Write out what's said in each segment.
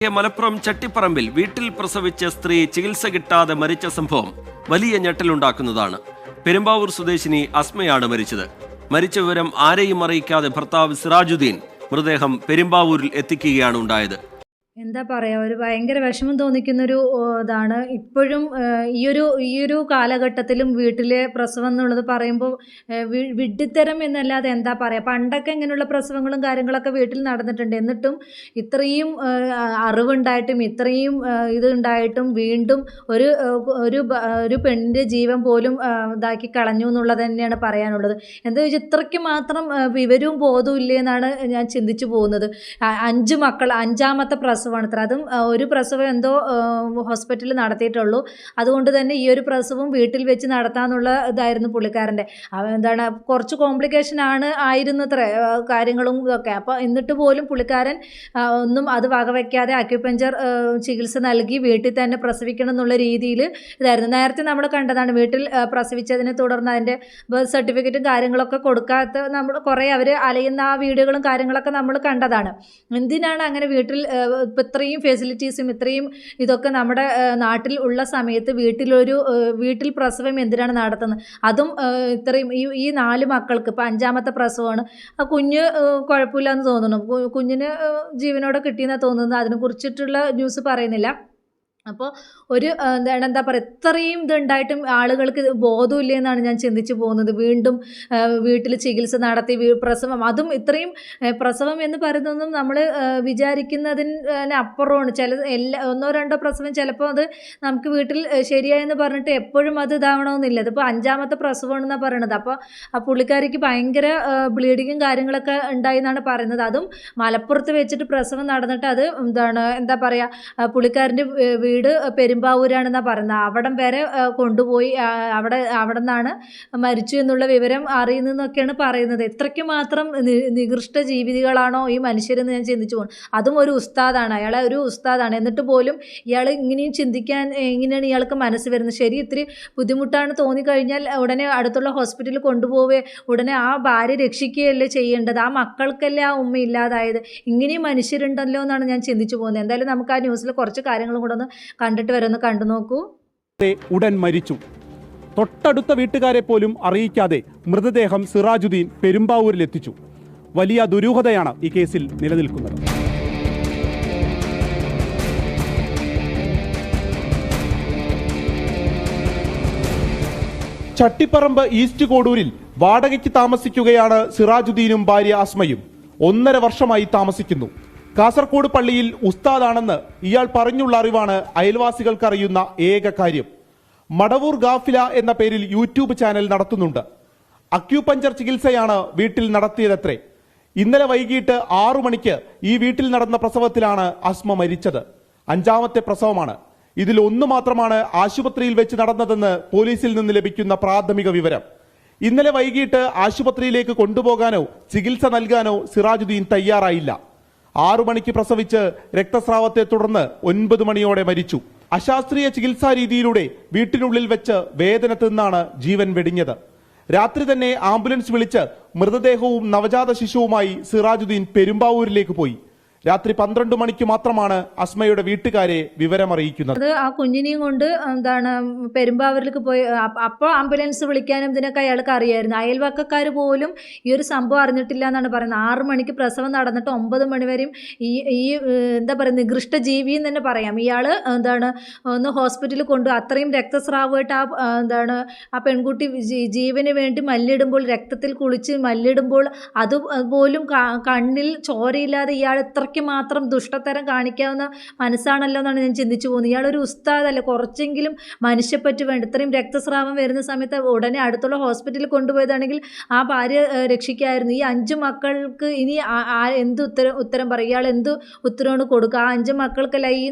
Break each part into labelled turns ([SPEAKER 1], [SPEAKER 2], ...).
[SPEAKER 1] മലപ്പുറം ചട്ടിപ്പറമ്പിൽ വീട്ടിൽ പ്രസവിച്ച സ്ത്രീ ചികിത്സ കിട്ടാതെ മരിച്ച സംഭവം വലിയ ഞെട്ടലുണ്ടാക്കുന്നതാണ്. പെരുമ്പാവൂർ സ്വദേശിനി അസ്മയാണ് മരിച്ചത്. മരിച്ച വിവരം ആരെയും അറിയിക്കാതെ ഭർത്താവ് സിറാജുദ്ദീൻ മൃതദേഹം പെരുമ്പാവൂരിൽ എത്തിക്കുകയാണ് ഉണ്ടായത്.
[SPEAKER 2] എന്താ പറയുക, ഒരു ഭയങ്കര വിഷമം തോന്നിക്കുന്നൊരു ഇതാണ്. ഇപ്പോഴും ഈയൊരു കാലഘട്ടത്തിലും വീട്ടിലെ പ്രസവം എന്നുള്ളത് പറയുമ്പോൾ വിഡ്ഢിത്തരം എന്നല്ലാതെ എന്താ പറയുക. പണ്ടൊക്കെ ഇങ്ങനെയുള്ള പ്രസവങ്ങളും കാര്യങ്ങളൊക്കെ വീട്ടിൽ നടന്നിട്ടുണ്ട്. എന്നിട്ടും ഇത്രയും അറിവുണ്ടായിട്ടും ഇത്രയും ഇതുണ്ടായിട്ടും വീണ്ടും ഒരു പെണ്ണിൻ്റെ ജീവൻ പോലും ഇതാക്കി കളഞ്ഞു എന്നുള്ളത് തന്നെയാണ് പറയാനുള്ളത്. എന്താ വെച്ചാൽ ഇത്രയ്ക്ക് മാത്രം വിവരവും ബോധവും ഇല്ലേ എന്നാണ് ഞാൻ ചിന്തിച്ചു പോകുന്നത്. 5 മക്കൾ, 5ാമത്തെ പ്രസവമാണ് അത്ര. അതും ഒരു പ്രസവം എന്തോ ഹോസ്പിറ്റലിൽ നടത്തിയിട്ടുള്ളൂ. അതുകൊണ്ട് തന്നെ ഈ ഒരു പ്രസവം വീട്ടിൽ വെച്ച് നടത്താമെന്നുള്ള ഇതായിരുന്നു പുള്ളിക്കാരൻ്റെ. എന്താണ്, കുറച്ച് കോംപ്ലിക്കേഷൻ ആയിരുന്നു അത്ര കാര്യങ്ങളും ഇതൊക്കെ. അപ്പോൾ എന്നിട്ട് പോലും പുള്ളിക്കാരൻ ഒന്നും അത് വകവയ്ക്കാതെ അക്യുപഞ്ചർ ചികിത്സ നൽകി വീട്ടിൽ തന്നെ പ്രസവിക്കണം എന്നുള്ള രീതിയിൽ ഇതായിരുന്നു. നേരത്തെ നമ്മൾ കണ്ടതാണ്, വീട്ടിൽ പ്രസവിച്ചതിനെ തുടർന്ന് അതിൻ്റെ ബർത്ത് സർട്ടിഫിക്കറ്റും കാര്യങ്ങളൊക്കെ കൊടുക്കാത്ത നമ്മൾ കുറേ അവർ അലയുന്ന ആ വീഡിയോകളും കാര്യങ്ങളൊക്കെ നമ്മൾ കണ്ടതാണ്. എന്തിനാണ് അങ്ങനെ ഇത്രയും ഫെസിലിറ്റീസും ഇത്രയും ഇതൊക്കെ നമ്മുടെ നാട്ടിൽ ഉള്ള സമയത്ത് വീട്ടിൽ പ്രസവം എന്തിനാണ് നടത്തുന്നത്? അതും ഇത്രയും ഈ 4 മക്കൾക്ക് ഇപ്പോൾ 5ാമത്തെ പ്രസവമാണ്. ആ കുഞ്ഞ് കുഴപ്പമില്ലെന്ന് തോന്നുന്നു. കുഞ്ഞിന് ജീവനോടെ കിട്ടിയെന്നാണ് തോന്നുന്നത്. അതിനെക്കുറിച്ചിട്ടുള്ള ന്യൂസ് പറയുന്നില്ല. അപ്പോൾ എന്താ പറയുക, ഇത്രയും ഇതുണ്ടായിട്ടും ആളുകൾക്ക് ബോധമില്ല എന്നാണ് ഞാൻ ചിന്തിച്ചു പോകുന്നത്. വീണ്ടും വീട്ടിൽ ചികിത്സ നടത്തി പ്രസവം, അതും ഇത്രയും പ്രസവം എന്ന് പറയുന്നതൊന്നും നമ്മൾ വിചാരിക്കുന്നതിന് അപ്പുറമാണ്. ഒന്നോ രണ്ടോ പ്രസവം ചിലപ്പോൾ അത് നമുക്ക് വീട്ടിൽ ശരിയായെന്ന് പറഞ്ഞിട്ട് എപ്പോഴും അത് ഇതാവണമെന്നില്ല. ഇതിപ്പോൾ 5ാമത്തെ പ്രസവമാണെന്നാണ് പറയണത്. അപ്പോൾ ആ പുള്ളിക്കാരിക്ക് ഭയങ്കര ബ്ലീഡിങ്ങും കാര്യങ്ങളൊക്കെ ഉണ്ടായി എന്നാണ് പറയുന്നത്. അതും മലപ്പുറത്ത് വെച്ചിട്ട് പ്രസവം നടന്നിട്ട് അത് എന്താ പറയുക, പുള്ളിക്കാരൻ്റെ വീട് പെരുമ്പാവൂരാണെന്നാണ് പറയുന്നത്. അവിടം വരെ കൊണ്ടുപോയി അവിടെ നിന്നാണ് മരിച്ചു എന്നുള്ള വിവരം അറിയുന്നതെന്നൊക്കെയാണ് പറയുന്നത്. എത്രയ്ക്ക് മാത്രം നികൃഷ്ട ജീവികളാണോ ഈ മനുഷ്യരെന്ന് ഞാൻ ചിന്തിച്ചു പോകും. അതും ഒരു ഉസ്താദാണ്, അയാളെ ഒരു ഉസ്താദാണ്. എന്നിട്ട് പോലും ഇയാൾ ഇങ്ങനെയും ചിന്തിക്കാൻ എങ്ങനെയാണ് ഇയാൾക്ക് മനസ്സ് വരുന്നത്? ശരി, ഇത്തിരി ബുദ്ധിമുട്ടാണ് തോന്നിക്കഴിഞ്ഞാൽ ഉടനെ അടുത്തുള്ള ഹോസ്പിറ്റലിൽ കൊണ്ടുപോവേ ഉടനെ ആ ഭാര്യ രക്ഷിക്കുകയല്ലേ ചെയ്യേണ്ടത്? ആ മക്കൾക്കല്ലേ ആ ഉമ്മ ഇല്ലാതായത്? ഇങ്ങനെയും മനുഷ്യരുണ്ടല്ലോ എന്നാണ് ഞാൻ ചിന്തിച്ചു പോകുന്നത്. എന്തായാലും നമുക്ക് ആ ന്യൂസിൽ കുറച്ച് കാര്യങ്ങളും കൂടെ ഒന്ന് കണ്ടിട്ട് വരെ ഒന്ന് കണ്ടു നോക്കൂ.
[SPEAKER 3] ഉടൻ മരിച്ചു. തൊട്ടടുത്ത വീട്ടുകാരെ പോലും അറിയിക്കാതെ മൃതദേഹം സിറാജുദ്ദീൻ പെരുമ്പാവൂരിലെത്തിച്ചു. വലിയ ദുരൂഹതയാണ് ഈ കേസിൽ നിലനിൽക്കുന്നത്. ചട്ടിപ്പറമ്പ് ഈസ്റ്റ് കോഡൂരിൽ വാടകയ്ക്ക് താമസിക്കുകയാണ് സിറാജുദ്ദീനും ഭാര്യ അസ്മയും. 1.5 വർഷമായി താമസിക്കുന്നു. കാസർഗോഡ് പള്ളിയിൽ ഉസ്താദാണെന്ന് ഇയാൾ പറഞ്ഞുള്ള അറിവാണ് അയൽവാസികൾക്ക് അറിയുന്ന ഏക കാര്യം. മടവൂർ ഗാഫില എന്ന പേരിൽ യൂട്യൂബ് ചാനൽ നടത്തുന്നുണ്ട്. അക്യുപഞ്ചർ ചികിത്സയാണ് വീട്ടിൽ നടത്തിയതത്രേ. ഇന്നലെ വൈകിട്ട് 6 മണിക്ക് ഈ വീട്ടിൽ നടന്ന പ്രസവത്തിലാണ് അസ്മ മരിച്ചത്. 5ാമത്തെ പ്രസവമാണ്. ഇതിൽ 1 മാത്രമാണ് ആശുപത്രിയിൽ വെച്ച് നടന്നതെന്ന് പോലീസിൽ നിന്ന് ലഭിക്കുന്ന പ്രാഥമിക വിവരം. ഇന്നലെ വൈകിട്ട് ആശുപത്രിയിലേക്ക് കൊണ്ടുപോകാനോ ചികിത്സ നൽകാനോ സിറാജുദ്ദീൻ തയ്യാറായില്ല. 6 മണിക്ക് പ്രസവിച്ച് രക്തസ്രാവത്തെ തുടർന്ന് 9 മണിയോടെ മരിച്ചു. അശാസ്ത്രീയ ചികിത്സാ രീതിയിലൂടെ വീട്ടിനുള്ളിൽ വെച്ച് വേദന തിന്നാണ് ജീവൻ വെടിഞ്ഞത്. രാത്രി തന്നെ ആംബുലൻസ് വിളിച്ച് മൃതദേഹവും നവജാത ശിശുവുമായി സിറാജുദ്ദീൻ പെരുമ്പാവൂരിലേക്ക് പോയി. രാത്രി 12 മണിക്ക് മാത്രമാണ് അസ്മയുടെ വീട്ടുകാരെ വിവരമറിയിക്കുന്നത്.
[SPEAKER 2] അത് ആ കുഞ്ഞിനെയും കൊണ്ട് പെരുമ്പാവൂരിലേക്ക് പോയി. അപ്പോൾ ആംബുലൻസ് വിളിക്കാനും ഇതിനൊക്കെ അയാൾക്ക് അറിയായിരുന്നു. അയൽവക്കക്കാർ പോലും ഈ ഒരു സംഭവം അറിഞ്ഞിട്ടില്ല എന്നാണ് പറയുന്നത്. 6 മണിക്ക് പ്രസവം നടന്നിട്ട് 9 മണി വരെയും ഈ എന്താ പറയുക, നികൃഷ്ട ജീവിയും തന്നെ പറയാം. ഇയാൾ ഒന്ന് ഹോസ്പിറ്റലിൽ അത്രയും രക്തസ്രാവമായിട്ട് ആ പെൺകുട്ടി ജീവന് വേണ്ടി മല്ലിടുമ്പോൾ, രക്തത്തിൽ കുളിച്ച് മല്ലിടുമ്പോൾ അതുപോലും കണ്ണിൽ ചോരയില്ലാതെ ഇയാൾ ഇത്ര മാത്രം ദുഷ്ടത്തരം കാണിക്കാവുന്ന മനസ്സാണല്ലോ എന്നാണ് ഞാൻ ചിന്തിച്ചു പോകുന്നത്. ഇയാളൊരു ഉസ്താദല്ലേ, കുറച്ചെങ്കിലും മനുഷ്യപ്പറ്റ് വേണ്ട. ഇത്രയും രക്തസ്രാവം വരുന്ന സമയത്ത് ഉടനെ അടുത്തുള്ള ഹോസ്പിറ്റലിൽ കൊണ്ടുപോയതാണെങ്കിൽ ആ ഭാര്യ രക്ഷിക്കായിരുന്നു. ഈ 5 മക്കൾക്ക് ഇനി എന്ത് ഉത്തരം പറയും? ഇയാൾ എന്ത് ഉത്തരവാണ് കൊടുക്കുക? ആ 5 മക്കൾക്കല്ല, ഈ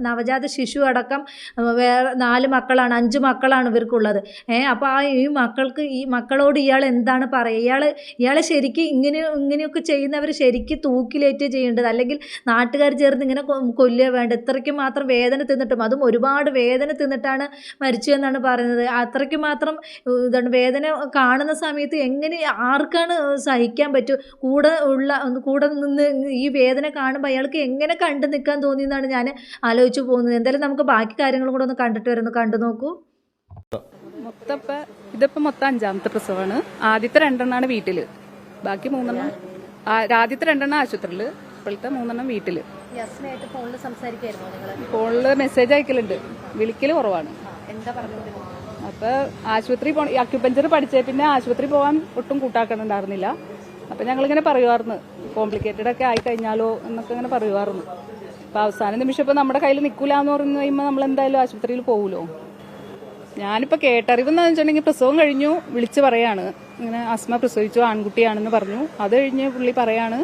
[SPEAKER 2] നവജാത ശിശു അടക്കം വേറെ 4 മക്കളാണ്, 5 മക്കളാണ് ഇവർക്കുള്ളത്. അപ്പോൾ ഈ മക്കളോട് ഇയാൾ എന്താണ് പറയുക? ഇയാളെ ശരിക്കും ഇങ്ങനെയൊക്കെ ചെയ്യുന്നവർ ശരിക്കും തൂക്കിലേറ്റ് ചെയ്യേണ്ടത്, അല്ലെങ്കിൽ നാട്ടുകാർ ചേർന്ന് ഇങ്ങനെ കൊല്ലുക വേണ്ട. ഇത്രയ്ക്ക് മാത്രം വേദന തിന്നിട്ടും, അതും ഒരുപാട് വേദന തിന്നിട്ടാണ് മരിച്ചു എന്നാണ് പറയുന്നത്. അത്രയ്ക്ക് മാത്രം ഇതാണ് വേദന കാണുന്ന സമയത്ത് എങ്ങനെ ആർക്കാണ് സഹിക്കാൻ പറ്റും? കൂടെ നിന്ന് ഈ വേദന കാണുമ്പോൾ അയാൾക്ക് എങ്ങനെ കണ്ടു നിൽക്കാൻ തോന്നിയെന്നാണ് ഞാൻ ആലോചിച്ചു പോകുന്നത്. എന്തായാലും നമുക്ക് ബാക്കി കാര്യങ്ങളും കൂടെ ഒന്ന് കണ്ടിട്ട് വരുന്നു, കണ്ടു നോക്കൂ.
[SPEAKER 4] ഇതിപ്പോ മൊത്തം 5ാമത്തെ പ്രസവമാണ്. ആദ്യത്തെ 2 വീട്ടില്, ബാക്കി 3 ആദ്യത്തെ 2 ആശുപത്രിയില്, ഇപ്പോഴത്തെ 3 വീട്ടില്. ഫോണില് മെസ്സേജ് അയക്കലുണ്ട്, വിളിക്കല് കുറവാണ്. അപ്പൊ ആശുപത്രി അക്യുപഞ്ചർ പഠിച്ചേ പിന്നെ ആശുപത്രി പോകാൻ ഒട്ടും കൂട്ടാക്കണുണ്ടായിരുന്നില്ല. അപ്പൊ ഞങ്ങളിങ്ങനെ പറയുമായിരുന്നു, കോംപ്ലിക്കേറ്റഡ് ഒക്കെ ആയി കഴിഞ്ഞാലോ എന്നൊക്കെ ഇങ്ങനെ പറയുമായിരുന്നു. അപ്പൊ അവസാന നിമിഷം ഇപ്പൊ നമ്മുടെ കയ്യിൽ നിൽക്കൂല എന്ന് പറഞ്ഞു കഴിയുമ്പോൾ നമ്മൾ എന്തായാലും ആശുപത്രിയിൽ പോകുമല്ലോ. ഞാനിപ്പോൾ കേട്ടറിവെന്ന് വെച്ചിട്ടുണ്ടെങ്കിൽ പ്രസവം കഴിഞ്ഞു വിളിച്ച് പറയാണ്, ഇങ്ങനെ അസ്മ പ്രസവിച്ചു, ആൺകുട്ടിയാണെന്ന് പറഞ്ഞു. അത് കഴിഞ്ഞ് പുള്ളി പറയാണ്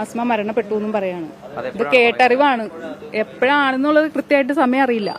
[SPEAKER 4] അസ്മ മരണപ്പെട്ടു എന്നും പറയാണ്. ഇത് കേട്ടറിവാണ്, എപ്പോഴാണെന്നുള്ളത് കൃത്യമായിട്ട് സമയം അറിയില്ല.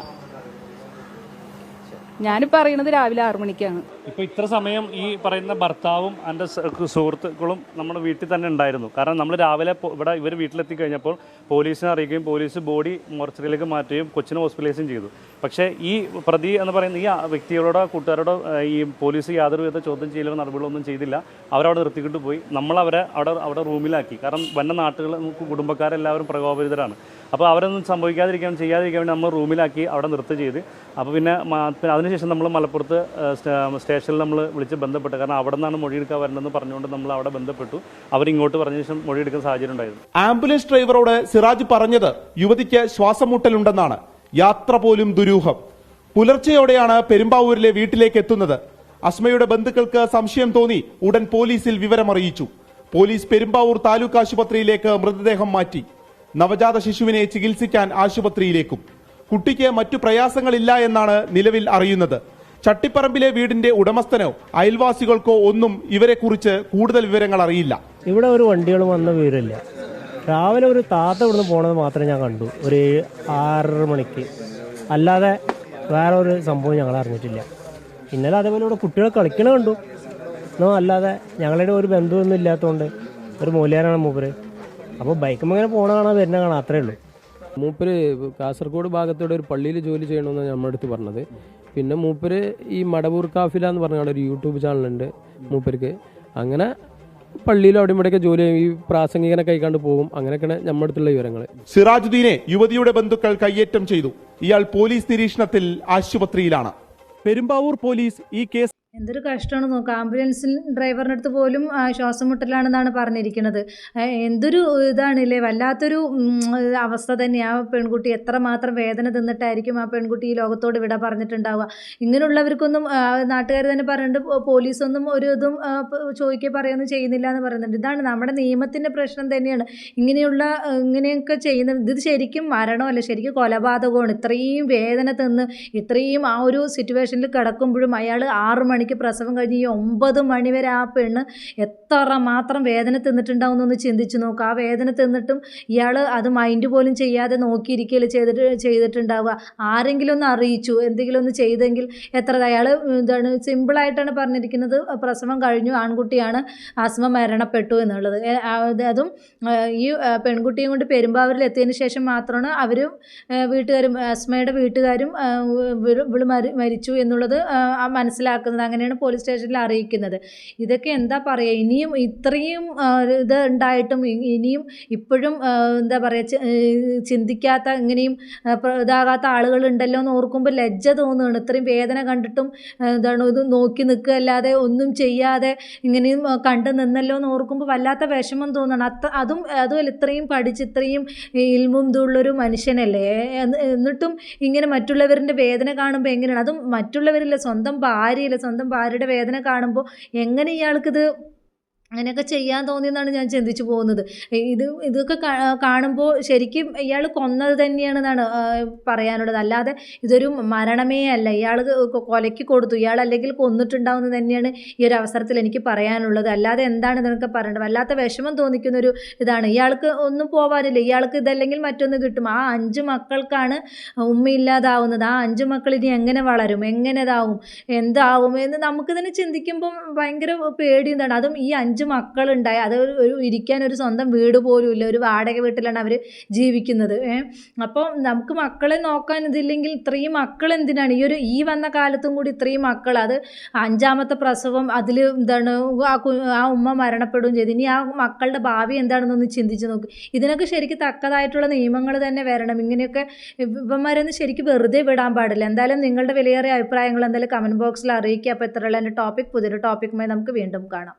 [SPEAKER 4] ഞാനിപ്പോൾ അറിയണത് രാവിലെ 6 മണിക്കാണ്.
[SPEAKER 5] ഇപ്പോൾ ഇത്ര സമയം ഈ പറയുന്ന ഭർത്താവും എൻ്റെ സുഹൃത്തുക്കളും നമ്മുടെ വീട്ടിൽ തന്നെ ഉണ്ടായിരുന്നു. കാരണം നമ്മൾ രാവിലെ ഇവർ വീട്ടിലെത്തി കഴിഞ്ഞപ്പോൾ പോലീസിനെ അറിയിക്കുകയും പോലീസ് ബോഡി മോർച്ചറിയിലേക്ക് മാറ്റുകയും കൊച്ചിനെ ഹോസ്പിറ്റലൈസും ചെയ്തു. പക്ഷേ ഈ പ്രതി എന്ന് പറയുന്ന ഈ വ്യക്തികളോടോ കൂട്ടുകാരോടോ ഈ പോലീസ് യാതൊരുവിധ ചോദ്യം ചെയ്യലോ നടപടികളൊന്നും ചെയ്തില്ല. അവരവിടെ നിർത്തിക്കിട്ട് പോയി. നമ്മളവരെ അവിടെ റൂമിലാക്കി. കാരണം വന്ന നാട്ടുകൾ കുടുംബക്കാരെല്ലാവരും പ്രകോപിതരാണ്. അപ്പോൾ അവരൊന്നും ചെയ്യാതിരിക്കാൻ വേണ്ടി നമ്മൾ റൂമിലാക്കി അവിടെ നിർത്തി ചെയ്ത്. അപ്പോൾ പിന്നെ അതിനുശേഷം നമ്മൾ മലപ്പുറത്ത് സ്റ്റേഷനിൽ നമ്മൾ വിളിച്ച് ബന്ധപ്പെട്ടു. കാരണം അവിടെ നിന്നാണ് മൊഴിയെടുക്കാൻ വരണമെന്ന് പറഞ്ഞുകൊണ്ട് നമ്മൾ അവിടെ ബന്ധപ്പെട്ടു. അവരിങ്ങോട്ട് പറഞ്ഞ ശേഷം മൊഴിയെടുക്കുന്ന സാഹചര്യം ഉണ്ടായിരുന്നു.
[SPEAKER 3] ആംബുലൻസ് ഡ്രൈവറോട് സിറാജ് പറഞ്ഞത് യുവതിക്ക് ശ്വാസം മുട്ടലുണ്ടെന്നാണ്. യാത്ര പോലും ദുരൂഹം. പുലർച്ചെയോടെയാണ് പെരുമ്പാവൂരിലെ വീട്ടിലേക്ക് എത്തുന്നത്. അസ്മയുടെ ബന്ധുക്കൾക്ക് സംശയം തോന്നി ഉടൻ പോലീസിൽ വിവരമറിയിച്ചു. പോലീസ് പെരുമ്പാവൂർ താലൂക്ക് ആശുപത്രിയിലേക്ക് മൃതദേഹം മാറ്റി. നവജാത ശിശുവിനെ ചികിത്സിക്കാൻ ആശുപത്രിയിലേക്കും. കുട്ടിക്ക് മറ്റു പ്രയാസങ്ങളില്ല എന്നാണ് നിലവിൽ അറിയുന്നത്. ചട്ടിപ്പറമ്പിലെ വീടിന്റെ ഉടമസ്ഥനോ അയൽവാസികൾക്കോ ഒന്നും ഇവരെക്കുറിച്ച് കൂടുതൽ വിവരങ്ങൾ അറിയില്ല.
[SPEAKER 6] ഇവിടെ ഒരു വണ്ടികളും വന്ന വിവരമില്ല. രാവിലെ ഒരു താത്ത ഇവിടുന്ന് പോണത് മാത്രമേ ഞാൻ കണ്ടു, ഒരു 6:30 മണിക്ക്. അല്ലാതെ വേറെ ഒരു സംഭവം ഞങ്ങൾ അറിഞ്ഞിട്ടില്ല. ഇന്നലെ അതേപോലെ ഇവിടെ കുട്ടികൾ കളിക്കണ കണ്ടു. അല്ലാതെ ഞങ്ങളുടെ ഒരു ബന്ധുവൊന്നും ഇല്ലാത്തതുകൊണ്ട്, ഒരു മൂല്യാനാണ് മൂപ്പര്. അപ്പോൾ ബൈക്കുമ്പോൾ ഇങ്ങനെ പോണ കാണാൻ വരുന്ന കാണാം, അത്രേ ഉള്ളൂ.
[SPEAKER 7] മൂപ്പര് കാസർഗോഡ് ഭാഗത്തൂടെ ഒരു പള്ളിയിൽ ജോലി ചെയ്യണമെന്നാണ് നമ്മുടെ അടുത്ത് പറഞ്ഞത്. പിന്നെ മൂപ്പര് ഈ മടവൂർ കാഫില എന്ന് പറഞ്ഞ ഒരു യൂട്യൂബ് ചാനലുണ്ട് മൂപ്പർക്ക്. അങ്ങനെ പള്ളിയിലും അവിടെ ഇവിടെയൊക്കെ ജോലി ചെയ്യും, ഈ പ്രാസംഗികനെ കൈകാണ്ട് പോകും. അങ്ങനെയൊക്കെയാണ് നമ്മുടെ അടുത്തുള്ള വിവരങ്ങൾ.
[SPEAKER 3] സിറാജുദ്ദീനെ യുവതിയുടെ ബന്ധുക്കൾ കയ്യേറ്റം ചെയ്തു. ഇയാൾ പോലീസ് നിരീക്ഷണത്തിൽ ആശുപത്രിയിലാണ്. പെരുമ്പാവൂർ പോലീസ് ഈ കേസ്
[SPEAKER 2] എന്തൊരു കഷ്ടമാണ് നോക്കുക. ആംബുലൻസിൽ ഡ്രൈവറിൻ്റെ അടുത്ത് പോലും ശ്വാസം മുട്ടലാണെന്നാണ് പറഞ്ഞിരിക്കുന്നത്. എന്തൊരു ഇതാണില്ലേ, വല്ലാത്തൊരു അവസ്ഥ തന്നെ. ആ പെൺകുട്ടി എത്രമാത്രം വേദന തിന്നിട്ടായിരിക്കും ആ പെൺകുട്ടി ഈ ലോകത്തോട് വിട പറഞ്ഞിട്ടുണ്ടാവുക. ഇങ്ങനെയുള്ളവർക്കൊന്നും നാട്ടുകാർ തന്നെ പറയുന്നുണ്ട്, പോലീസൊന്നും ഒരു ഇതും പറയുകയൊന്നും ചെയ്യുന്നില്ല എന്ന് പറയുന്നുണ്ട്. ഇതാണ് നമ്മുടെ നിയമത്തിൻ്റെ പ്രശ്നം തന്നെയാണ്. ഇങ്ങനെയൊക്കെ ചെയ്യുന്നത്. ഇത് ശരിക്കും മരണമല്ല, ശരിക്കും കൊലപാതകമാണ്. ഇത്രയും വേദന തിന്ന് ഇത്രയും ആ ഒരു സിറ്റുവേഷനിൽ കിടക്കുമ്പോഴും അയാൾ 6 മണിക്ക് പ്രസവം കഴിഞ്ഞ് ഈ 9 മണി വരെ ആ പെണ്ണ് എത്ര മാത്രം വേദന തിന്നിട്ടുണ്ടാവും എന്നൊന്ന് ചിന്തിച്ചു നോക്കുക. ആ വേദന തിന്നിട്ടും ഇയാൾ അത് മൈൻഡ് പോലും ചെയ്യാതെ നോക്കിയിരിക്കുകയല്ലേ ചെയ്തിട്ടുണ്ടാവുക. ആരെങ്കിലും ഒന്ന് അറിയിച്ചു, എന്തെങ്കിലും ഒന്ന് ചെയ്തെങ്കിൽ എത്ര. അയാൾ എന്താണ് സിമ്പിളായിട്ടാണ് പറഞ്ഞിരിക്കുന്നത്, പ്രസവം കഴിഞ്ഞു, ആൺകുട്ടിയാണ്, അസ്മ മരണപ്പെട്ടു എന്നുള്ളത്. അതും ഈ പെൺകുട്ടിയും കൊണ്ട് പെരുമ്പാവൂരിൽ എത്തിയതിന് ശേഷം മാത്രമാണ് അവരും വീട്ടുകാരും അസ്മയുടെ വീട്ടുകാരും മരിച്ചു എന്നുള്ളത് മനസ്സിലാക്കുന്നത്. അങ്ങനെയാണ് പോലീസ് സ്റ്റേഷനിൽ അറിയിക്കുന്നത്. ഇതൊക്കെ എന്താ പറയുക, ഇനിയും ഇത്രയും ഇത് ഉണ്ടായിട്ടും ഇനിയും ഇപ്പോഴും എന്താ പറയുക, ചിന്തിക്കാത്ത ഇങ്ങനെയും ഇതാകാത്ത ആളുകളുണ്ടല്ലോ എന്ന് ഓർക്കുമ്പോൾ ലജ്ജ തോന്നുകയാണ്. ഇത്രയും വേദന കണ്ടിട്ടും എന്താണ് ഇത് നോക്കി നിൽക്കുകയല്ലാതെ ഒന്നും ചെയ്യാതെ ഇങ്ങനെയും കണ്ടു നിന്നല്ലോ എന്ന് ഓർക്കുമ്പോൾ വല്ലാത്ത വിഷമം തോന്നണം. അതുമല്ല, ഇത്രയും പഠിച്ച് ഇത്രയും ഇൽമും ഇതുള്ളൊരു മനുഷ്യനല്ലേ, എന്നിട്ടും ഇങ്ങനെ മറ്റുള്ളവരുടെ വേദന കാണുമ്പോൾ എങ്ങനെയാണ്, അതും മറ്റുള്ളവരില്ല, സ്വന്തം ഭാര്യയുടെ വേദന കാണുമ്പോൾ എങ്ങനെ ഇയാൾക്കിത് അങ്ങനെയൊക്കെ ചെയ്യാൻ തോന്നിയെന്നാണ് ഞാൻ ചിന്തിച്ചു പോകുന്നത്. ഇതൊക്കെ കാണുമ്പോൾ ശരിക്കും ഇയാൾ കൊന്നത് തന്നെയാണെന്നാണ് പറയാനുള്ളത്. അല്ലാതെ ഇതൊരു മരണമേ അല്ല, ഇയാൾ കൊലയ്ക്ക് കൊടുത്തു, ഇയാൾ അല്ലെങ്കിൽ കൊന്നിട്ടുണ്ടാവുന്നത് തന്നെയാണ് ഈ ഒരു അവസരത്തിൽ എനിക്ക് പറയാനുള്ളത്. അല്ലാതെ എന്താണ് ഇതൊക്കെ പറയേണ്ടത്. വല്ലാത്ത വിഷമം തോന്നിക്കുന്നൊരു ഇതാണ്. ഇയാൾക്ക് ഒന്നും പോവാനില്ല, ഇയാൾക്ക് ഇതല്ലെങ്കിൽ മറ്റൊന്ന് കിട്ടും. ആ 5 മക്കൾക്കാണ് ഉമ്മയില്ലാതാവുന്നത്. ആ 5 മക്കൾ ഇനി എങ്ങനെ വളരും, എങ്ങനെ ഇതാവും, എന്താവും എന്ന് നമുക്ക് തന്നെ ചിന്തിക്കുമ്പം ഭയങ്കര പേടി. എന്താണ് അതും ഈ 5 5 മക്കളുണ്ടായി, അത് ഒരു ഇരിക്കാൻ ഒരു സ്വന്തം വീട് പോലും ഇല്ല, ഒരു വാടക വീട്ടിലാണ് അവർ ജീവിക്കുന്നത്. അപ്പോൾ നമുക്ക് മക്കളെ നോക്കാൻ ഇതില്ലെങ്കിൽ ഇത്രയും മക്കൾ എന്തിനാണ് ഈ വന്ന കാലത്തും കൂടി ഇത്രയും മക്കൾ, അത് 5ാമത്തെ പ്രസവം, അതിൽ എന്താണ് ആ ഉമ്മ മരണപ്പെടുകയും ചെയ്തു. ഇനി ആ മക്കളുടെ ഭാവി എന്താണെന്നൊന്ന് ചിന്തിച്ച് നോക്ക്. ഇതിനൊക്കെ ശരിക്കും തക്കതായിട്ടുള്ള നിയമങ്ങൾ തന്നെ വരണം. ഇങ്ങനെയൊക്കെ ഇവന്മാരൊന്നും ശരിക്കും വെറുതെ വിടാൻ പാടില്ല. എന്തായാലും നിങ്ങളുടെ വിലയേറിയ അഭിപ്രായങ്ങൾ എന്തായാലും കമൻറ്റ് ബോക്സിൽ അറിയിക്കുക. അപ്പോൾ ഇത്രയുള്ള എൻ്റെ ടോപ്പിക്, പുതിയൊരു ടോപ്പിക്കുമായി നമുക്ക് വീണ്ടും കാണാം.